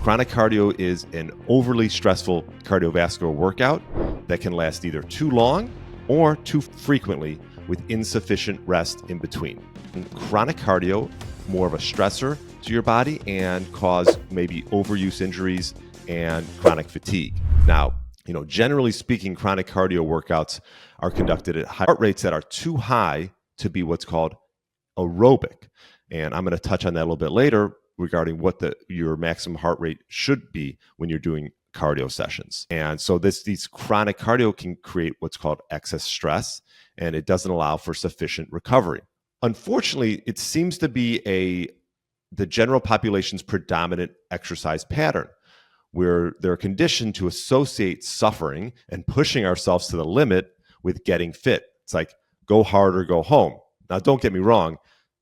Chronic cardio is an overly stressful cardiovascular workout that can last either too long or too frequently with insufficient rest in between. And chronic cardio, more of a stressor to your body and cause maybe overuse injuries and chronic fatigue. Now, generally speaking, chronic cardio workouts are conducted at heart rates that are too high to be what's called aerobic. And I'm going to touch on that a little bit later regarding what your maximum heart rate should be when you're doing cardio sessions. And so these chronic cardio can create what's called excess stress, and it doesn't allow for sufficient recovery. Unfortunately, it seems to be the general population's predominant exercise pattern, where they're conditioned to associate suffering and pushing ourselves to the limit with getting fit. It's like, go hard or go home. Now, don't get me wrong.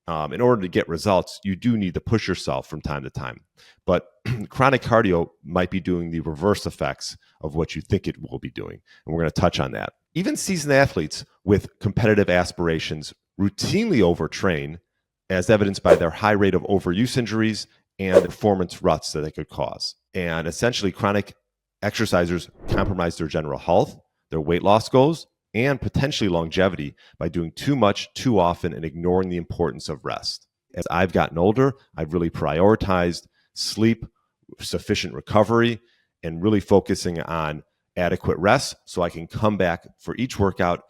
In order to get results, you do need to push yourself from time to time. But chronic cardio might be doing the reverse effects of what you think it will be doing. And we're going to touch on that. Even seasoned athletes with competitive aspirations routinely overtrain, as evidenced by their high rate of overuse injuries and performance ruts that they could cause. And essentially, chronic exercisers compromise their general health, their weight loss goals, and potentially longevity by doing too much, too often, and ignoring the importance of rest. As I've gotten older, I've really prioritized sleep, sufficient recovery, and really focusing on adequate rest so I can come back for each workout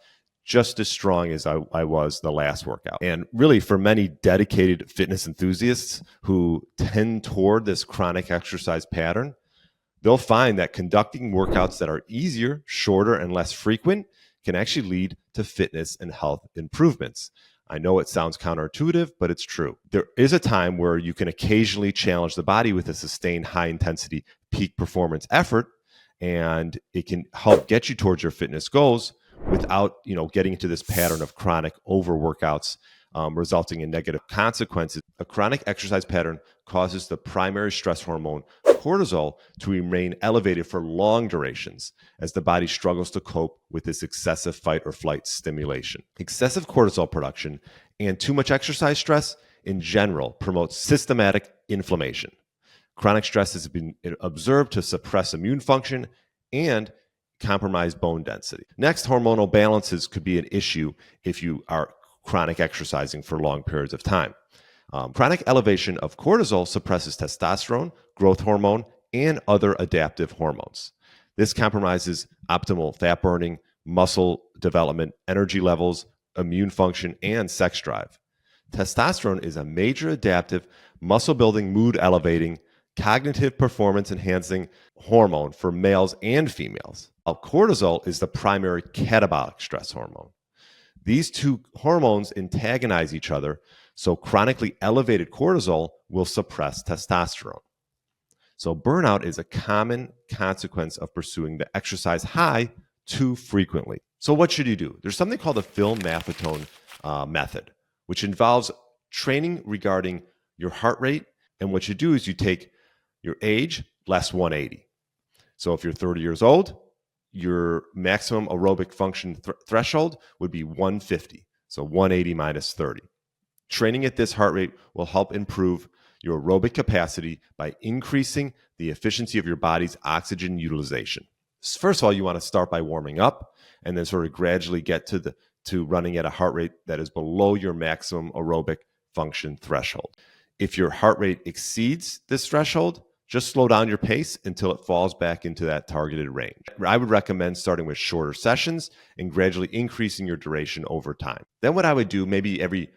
just as strong as I was the last workout. And really, for many dedicated fitness enthusiasts who tend toward this chronic exercise pattern, they'll find that conducting workouts that are easier, shorter, and less frequent can actually lead to fitness and health improvements. I know it sounds counterintuitive, but it's true. There is a time where you can occasionally challenge the body with a sustained high-intensity peak performance effort, and it can help get you towards your fitness goals without getting into this pattern of chronic overworkouts, resulting in negative consequences. A chronic exercise pattern causes the primary stress hormone, cortisol, to remain elevated for long durations as the body struggles to cope with this excessive fight or flight stimulation. Excessive cortisol production and too much exercise stress in general promotes systematic inflammation. Chronic stress has been observed to suppress immune function and compromise bone density. Next, hormonal balances could be an issue if you are chronic exercising for long periods of time. Chronic elevation of cortisol suppresses testosterone, growth hormone, and other adaptive hormones. This compromises optimal fat burning, muscle development, energy levels, immune function, and sex drive. Testosterone is a major adaptive, muscle building, mood elevating, cognitive performance enhancing hormone for males and females. While cortisol is the primary catabolic stress hormone. These two hormones antagonize each other, so chronically elevated cortisol will suppress testosterone. So burnout is a common consequence of pursuing the exercise high too frequently. So what should you do? There's something called the Filmaone method, which involves training regarding your heart rate. And what you do is you take your age less 180. So if you're 30 years old, your maximum aerobic function threshold would be 150. So 180 minus 30. Training at this heart rate will help improve your aerobic capacity by increasing the efficiency of your body's oxygen utilization. First of all, you want to start by warming up and then sort of gradually get to running at a heart rate that is below your maximum aerobic function threshold. If your heart rate exceeds this threshold, just slow down your pace until it falls back into that targeted range. I would recommend starting with shorter sessions and gradually increasing your duration over time. Then what I would do, maybe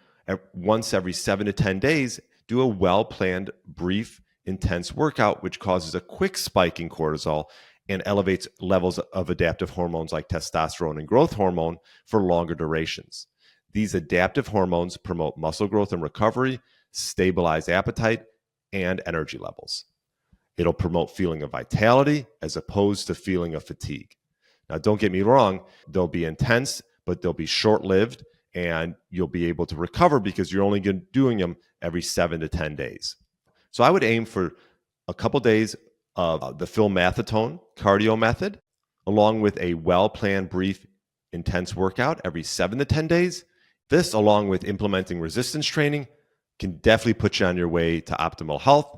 once every 7 to 10 days, do a well-planned, brief, intense workout, which causes a quick spike in cortisol and elevates levels of adaptive hormones like testosterone and growth hormone for longer durations. These adaptive hormones promote muscle growth and recovery, stabilize appetite, and energy levels. It'll promote feeling of vitality as opposed to feeling of fatigue. Now, don't get me wrong, they'll be intense, but they'll be short-lived, and you'll be able to recover because you're only doing them every 7 to 10 days. So I would aim for a couple days of the Filmaone cardio method, along with a well-planned, brief, intense workout every 7 to 10 days. This, along with implementing resistance training, can definitely put you on your way to optimal health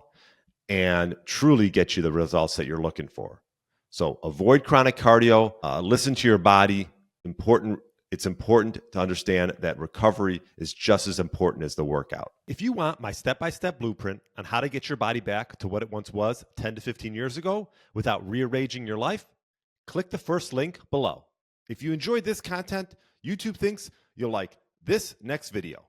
and truly get you the results that you're looking for. So avoid chronic cardio, listen to your body. It's important to understand that recovery is just as important as the workout. If you want my step-by-step blueprint on how to get your body back to what it once was 10 to 15 years ago without rearranging your life, click the first link below. If you enjoyed this content, YouTube thinks you'll like this next video.